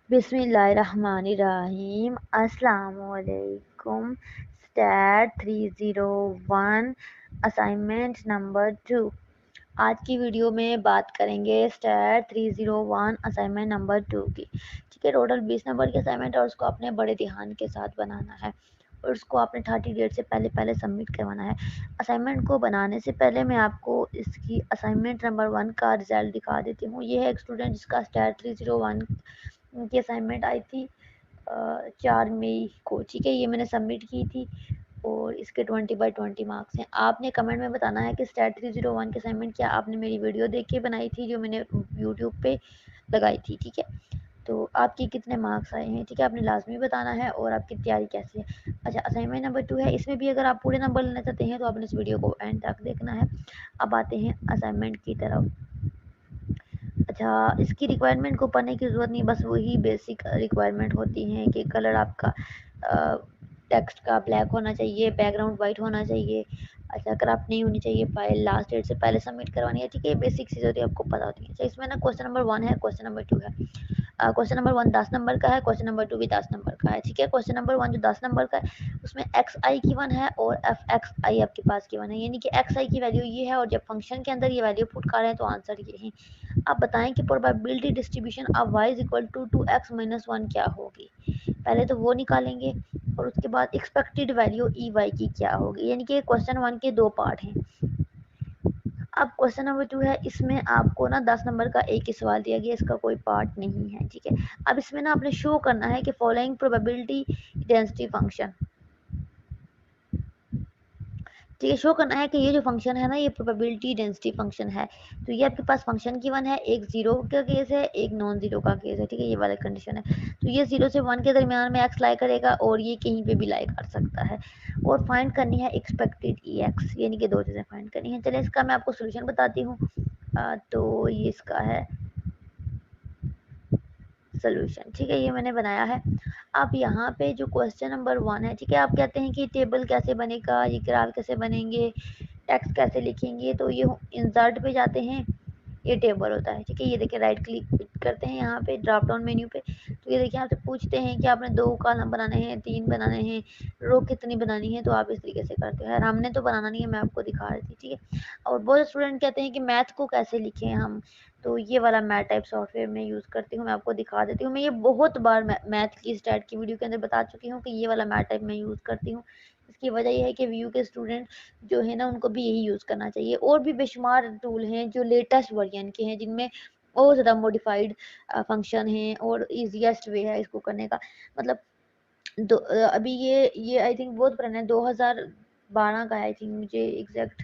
बिस्मिल्लाहिर्रहमानिर्रहीम। अस्सलामुअलैकुम। Stat 301 assignment number 2। आज की वीडियो में बात करेंगे स्टैट 301 असाइनमेंट नंबर 2 की। ठीक है, टोटल 20 नंबर की असाइनमेंट और उसको आपने बड़े ध्यान के साथ बनाना है और उसको आपने 30 डेट से पहले सबमिट करवाना है। असाइनमेंट को बनाने से पहले मैं आपको इसकी असाइनमेंट नंबर 1 का रिजल्ट दिखा देती हूँ। ये है एक स्टूडेंट जिसका स्टैट 301 की असाइनमेंट आई थी 4 मई को। ठीक है, ये मैंने सबमिट की थी और इसके 20/20 मार्क्स हैं। आपने कमेंट में बताना है कि स्टैट 301 की असाइनमेंट क्या आपने मेरी वीडियो देख के बनाई थी जो मैंने यूट्यूब पे लगाई थी। ठीक है, तो आपके कितने मार्क्स आए हैं, ठीक है, आपने लाजमी बताना है और आपकी तैयारी कैसी है। अच्छा, असाइनमेंट नंबर 2 है, इसमें भी अगर आप पूरे नंबर लेना चाहते हैं तो आपने इस वीडियो को एंड तक देखना है। अब आते हैं असाइनमेंट की तरफ। अच्छा, इसकी रिक्वायरमेंट को पढ़ने की ज़रूरत नहीं, बस वही बेसिक रिक्वायरमेंट होती हैं कि कलर आपका टेक्स्ट का ब्लैक होना चाहिए, बैकग्राउंड वाइट होना चाहिए। अच्छा, करप्ट नहीं होनी चाहिए, फाइल लास्ट डेट से पहले सबमिट करवानी है। ठीक है, बेसिक चीज़ें होती है, आपको पता होती है। अच्छा, इसमें ना क्वेश्चन नंबर 1 है, क्वेश्चन नंबर 2 है। क्वेश्चन नंबर 1 10 नंबर का है, क्वेश्चन नंबर 2 भी 10 नंबर का है। ठीक है, क्वेश्चन नंबर 1 जो 10 नंबर का है उसमें एक्स आई की 1 है और एफ एक्स आई आपके पास की 1 है, यानी कि एक्स आई की वैल्यू ये है और जब फंक्शन के अंदर ये वैल्यू पुट कर रहे हैं तो आंसर ये है। आप बताएं कि probability distribution of y is equal to 2x-1 क्या होगी। पहले तो वो निकालेंगे और उसके बाद एक्सपेक्टेड वैल्यू ई वाई की क्या होगी, यानी कि क्वेश्चन 1 के 2 पार्ट हैं। अब क्वेश्चन नंबर 2 है, इसमें आपको ना 10 नंबर का एक ही सवाल दिया गया, इसका कोई पार्ट नहीं है। ठीक है, अब इसमें ना आपने शो करना है कि फॉलोइंग प्रोबेबिलिटी डेंसिटी फंक्शन, ठीक है, शो करना है कि ये जो फंक्शन है ना ये प्रोबेबिलिटी डेंसिटी फंक्शन है। तो ये आपके पास फंक्शन की 1 है, एक जीरो का केस है, एक नॉन जीरो का केस है। ठीक है, ये वाला कंडीशन है। तो ये 0 से 1 के दरमियान में एक्स लाई करेगा और ये कहीं पे भी लाई कर सकता है। और फाइंड करनी है एक्सपेक्टेड ई एक्स, यानी कि 2 चीज़ें फाइंड करनी है। चलिए इसका मैं आपको सोल्यूशन बताती हूँ। तो ये इसका है सोल्यूशन। ठीक है, ये मैंने बनाया है। अब यहाँ पे जो क्वेश्चन नंबर 1 है, ठीक है, आप कहते हैं कि टेबल कैसे बनेगा, ये ग्राफ कैसे बनेंगे, टेक्स्ट कैसे लिखेंगे। तो ये इंसर्ट पे जाते हैं, ये टेबल होता है। ठीक है, ये देखिए राइट क्लिक करते हैं यहाँ पे ड्रॉप डाउन मेन्यू पे। तो ये देखिए आपसे पूछते हैं कि आपने 2 कॉलम बनाने हैं, 3 बनाने हैं, रो कितनी बनानी है। तो आप इस तरीके से करते हो। यार हमने तो बनाना नहीं है, मैं आपको दिखा रही थी। ठीक है, और बहुत स्टूडेंट कहते हैं कि मैथ को कैसे लिखें हम। तो ये वाला मैथ टाइप सॉफ्टवेयर मैं यूज़ करती हूँ, मैं आपको दिखा देती हूँ। मैं ये बहुत बार मैथ की स्टैट की वीडियो के अंदर बता चुकी हूँ कि ये वाला मैथ टाइप मैं यूज़ करती हूँ। इसकी वजह ये है कि वीयू के स्टूडेंट जो है ना उनको भी यही यूज़ करना चाहिए। और भी बेशुमार टूल हैं जो लेटेस्ट वर्जन के हैं, जिनमें और ज़्यादा मॉडिफाइड फंक्शन हैं और ईजीएस्ट वे है इसको करने का। मतलब अभी ये आई थिंक बहुत पुराना है, 2012 का है आई थिंक, मुझे एग्जैक्ट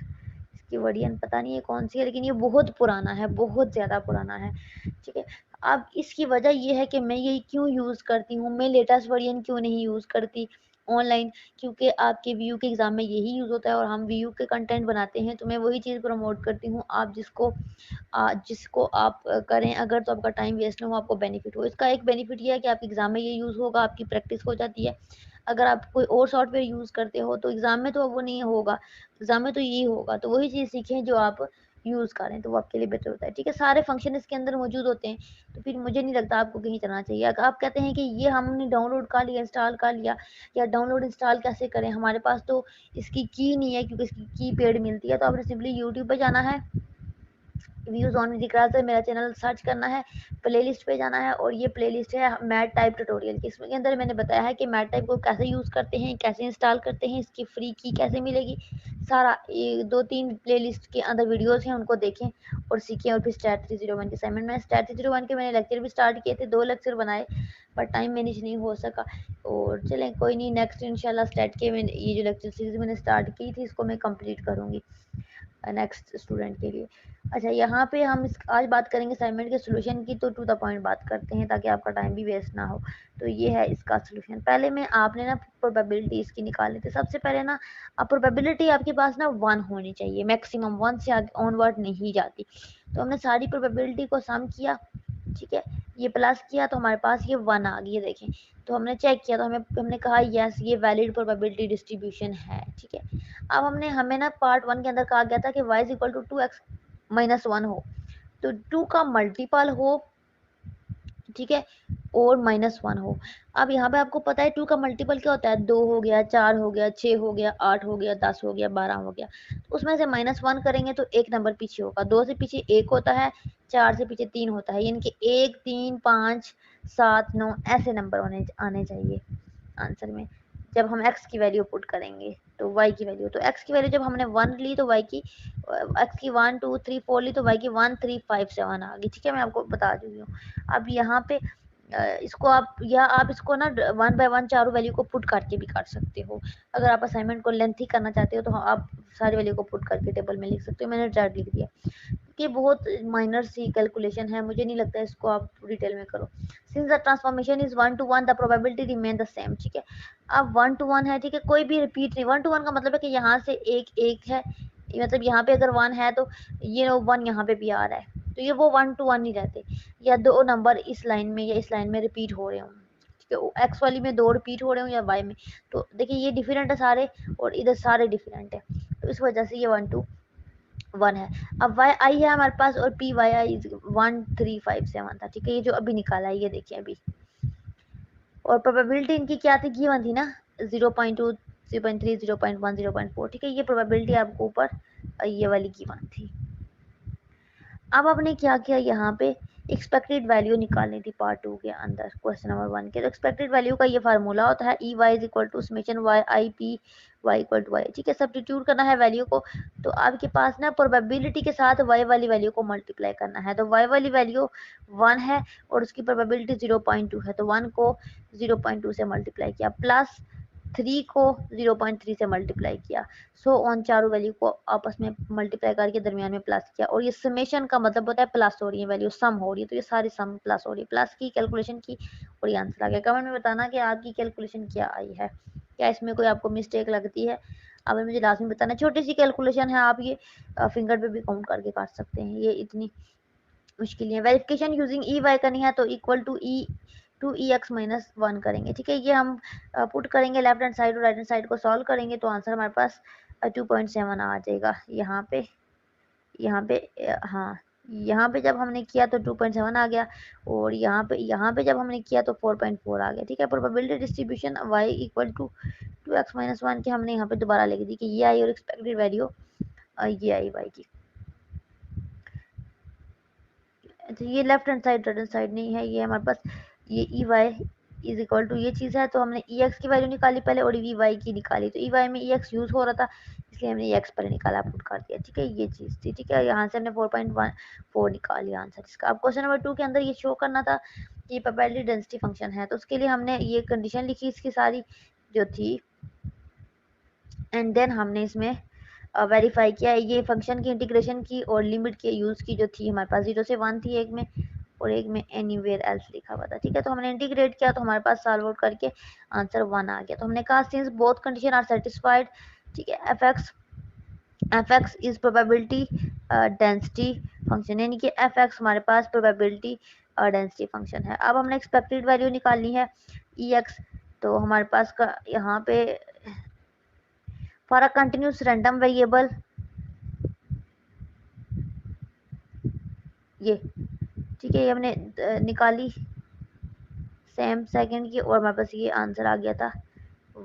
इसकी वर्जन पता नहीं है कौन सी है, लेकिन ये बहुत पुराना है, बहुत ज़्यादा पुराना है। ठीक है, अब इसकी वजह ये है कि मैं ये क्यों यूज़ करती हूँ, मैं लेटेस्ट वर्जन क्यों नहीं यूज़ करती ऑनलाइन, क्योंकि आपके वीयू के एग्ज़ाम में यही यूज़ होता है और हम वीयू के कंटेंट बनाते हैं। तो मैं वही चीज़ प्रमोट करती हूँ, आप जिसको आप करें अगर, तो आपका टाइम वेस्ट ना हो, आपको बेनिफिट हो। इसका एक बेनिफिट ये है कि आपके एग्ज़ाम में ये यूज़ होगा, आपकी प्रैक्टिस हो जाती है। अगर आप कोई और सॉफ्टवेयर यूज़ करते हो तो एग्ज़ाम में तो वो नहीं होगा, एग्ज़ाम में तो यही होगा। तो वही चीज़ सीखें जो आप यूज़ करें, तो वो आपके लिए बेटर होता है। ठीक है, सारे फंक्शन इसके अंदर मौजूद होते हैं, तो फिर मुझे नहीं लगता आपको कहीं चलना चाहिए। अगर आप कहते हैं कि ये हमने डाउनलोड कर लिया, इंस्टॉल कर लिया, या डाउनलोड इंस्टॉल कैसे करें, हमारे पास तो इसकी की नहीं है क्योंकि इसकी की पेड मिलती है। तो आपने सिंपली यूट्यूब पे जाना है, व्यूज़ ऑन विजिकल से मेरा चैनल सर्च करना है, प्लेलिस्ट पे जाना है और ये प्लेलिस्ट है मैथ टाइप ट्यूटोरियल की। इसके अंदर मैंने बताया है कि मैथ टाइप को कैसे यूज़ करते हैं, कैसे इंस्टॉल करते हैं, इसकी फ्री की कैसे मिलेगी। सारा 2-3 प्लेलिस्ट के अंदर वीडियोस हैं, उनको देखें और सीखें। और फिर स्टैट 301 के असाइनमेंट में स्टैट 301 के मैंने लेक्चर भी स्टार्ट किए थे, 2 लेक्चर बनाए, पर टाइम मैनेज नहीं हो सका। और चलें कोई नहीं, नेक्स्ट इंशाल्लाह स्टैट के मैंने ये जो लेक्चर सीरीज मैंने स्टार्ट की थी इसको मैं कंप्लीट करूँगी नेक्स्ट स्टूडेंट के लिए। अच्छा, यहाँ पे हम आज बात करेंगे असाइनमेंट के सोल्यूशन की, तो टू द पॉइंट बात करते हैं ताकि आपका टाइम भी वेस्ट ना हो। तो ये है इसका सोल्यूशन। पहले में आपने ना प्रोबेबिलिटी इसकी निकालनी थी। सबसे पहले ना अब प्रोबेबिलिटी आपके पास ना 1 होनी चाहिए, मैक्सिमम 1 से आगे ऑनवर्ड नहीं जाती। तो हमने सारी प्रोबेबिलिटी को सम किया, ठीक है, ये प्लस किया तो हमारे पास ये 1 आ गई है, देखें। तो हमने चेक किया तो हमने कहा यस ये वैलिड प्रोबेबिलिटी डिस्ट्रीब्यूशन है। ठीक है, अब हमें ना पार्ट 1 के अंदर कहा गया था कि y is equal to 2x-1 हो, तो 2 का मल्टीपल हो, ठीक है, और -1 हो। अब यहाँ पे आपको पता है 2 का मल्टीपल क्या होता है, 2 हो गया, 4 हो गया, 6 हो गया, 8 हो गया, 10 हो गया, 12 हो गया। तो उसमें से -1 करेंगे तो एक नंबर पीछे होगा, 2 से पीछे 1 होता है, 4 से पीछे 3 होता है, यानी कि 1, 3, 5, 7, 9 ऐसे नंबर आने चाहिए आंसर में जब हम x की वैल्यू पुट करेंगे तो y की वैल्यू, तो x की वैल्यू जब हमने 1 ली तो y की x की 1 2 3 4 ली तो y की 1 3 5 7 आ गई। ठीक है, मैं आपको बता रही हूँ। अब यहाँ पे इसको आप इसको ना 1 बाय 1 चारों वैल्यू को पुट करके भी कर सकते हो। अगर आप असाइनमेंट को लेंथी करना चाहते हो तो आप सारी वैल्यू को पुट करके टेबल में लिख सकते हो। मैंने डायरेक्ट लिख दिया कि बहुत माइनर सी कैलकुलेशन है, मुझे नहीं लगता इसको आप डिटेल में करो। Since the transformation is 1 to 1 the probability remain the same. ठीक है, अब 1 to 1 है, ठीक है, कोई भी रिपीट नहीं। 1 to 1 का मतलब है कि यहाँ से एक है, मतलब यहाँ पे अगर 1 है तो ये 1 यहाँ पे भी आ रहा है, तो ये वो 1 to 1 नहीं रहते, या दो नंबर इस लाइन में या इस लाइन में रिपीट हो रहे हों। ठीक है, एक्स वाली में 2 रिपीट हो रहे हो या वाई में, तो देखिए ये डिफरेंट है सारे और इधर सारे डिफरेंट है, तो इस वजह से ये 1 to 1 है। अब वाई आई है हमारे पास और पी वाई आई 1357 था। ठीक है, ये जो अभी निकाला है ये देखिए अभी, और प्रोबेबिलिटी इनकी क्या थी, गिवन थी ना, 0.2 0.3 0.1 0.4। ठीक है, ये प्रोबेबिलिटी आपको ऊपर ये वाली गिवन थी। अब आपने क्या किया, यहाँ पे एक्सपेक्टेड वैल्यू निकालनी थी पार्ट 2 के अंदर क्वेश्चन नंबर 1 के। तो एक्सपेक्टेड वैल्यू का ये फार्मूला होता है E Y is equal to summation Y I P Y equal to Y. ठीक है, सब्स्टिट्यूट करना है वैल्यू को, तो आपके पास ना प्रोबेबिलिटी के साथ वाई वाली वैल्यू को मल्टीप्लाई करना है। तो वाई वाली वैल्यू 1 है और उसकी प्रोबेबिलिटी 0.2 है, तो 1 को 0.2 से मल्टीप्लाई किया, प्लस 3 को 0.3 से मल्टीप्लाई किया, सो ऑन चारों वैल्यू को आपस में मल्टीप्लाई करके दरमियान में प्लस किया। और ये समेशन का मतलब होता है प्लस हो रही है वैल्यू, सम हो रही है, तो ये सारी सम प्लस हो रही है, प्लस की कैलकुलेशन की और ये आंसर आ गया। कमेंट में बताना कि आपकी कैलकुलेशन क्या आई है, क्या इसमें कोई आपको मिस्टेक लगती है, अब मुझे लास्ट में बताना। छोटी सी कैलकुलेशन है, आप ये फिंगर पे भी काउंट करके कर सकते हैं, ये इतनी मुश्किल है। वेरिफिकेशन यूजिंग ई वाई करनी है तो equal to E two E X minus 1 करेंगे। ठीक है, ये हम पुट करेंगे लेफ्ट हैंड साइड और राइट हैंड साइड को सॉल्व करेंगे तो आंसर हमारे पास 2.7 आ जाएगा। हाँ, यहाँ पे जब हमने किया तो 2.7 आ गया और यहाँ पे जब हमने किया तो 4.4 आ गया। ठीक है, probability distribution y equal to 2x minus 1 की हमने यहाँ पे दोबारा लिख दी कि ये आई और एक्सपेक्टेड वैल्यू ये आई y की। तो ये left hand side right hand side नहीं है, ये हमारे पास ये E Y is equal to ये चीज़ है, तो हमने ई एक्स की वैल्यू निकाली पहले और ई वाई की निकाली, तो ई वाई में ई एक्स यूज़ हो रहा था इसलिए हमने ई एक्स पहले निकाला, पुट कर दिया। ठीक है, ये चीज़ थी। ठीक है, यहाँ से हमने 4.14 निकाल लिया आंसर इसका। अब क्वेश्चन नंबर 2 के अंदर ये शो करना था कि प्रोबेबिलिटी डेंसिटी फंक्शन है, तो उसके लिए हमने ये कंडीशन लिखी इसकी सारी जो थी, एंड देन हमने इसमें वेरीफाई किया ये फंक्शन की इंटीग्रेशन की और लिमिट के यूज़ की जो थी हमारे पास 0 से 1 थी एक में और एक में एनीवेयर एल्स लिखा हुआ था। ठीक है, तो हमने इंटीग्रेट किया तो हमारे पास सॉल्व आउट करके आंसर 1 आ गया। तो हमने कहा since both condition are satisfied, ठीक है, F X is probability density function, यानी कि एफ एक्स हमारे पास प्रोबेबिलिटी डेंसिटी फंक्शन है। अब हमने एक्सपेक्टेड वैल्यू निकालनी है ई एक्स, तो हमारे पास का यहाँ पे for a continuous random variable ये, ठीक है, ये हमने निकाली सेम सेकंड की और हमारे पास ये आंसर आ गया था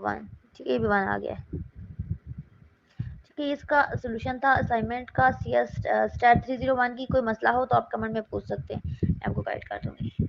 1। ठीक है, ये भी 1 आ गया। ठीक है, इसका सोल्यूशन था असाइनमेंट का सी एस स्टैट 301 की। कोई मसला हो तो आप कमेंट में पूछ सकते हैं, मैं आपको गाइड कर दूंगी।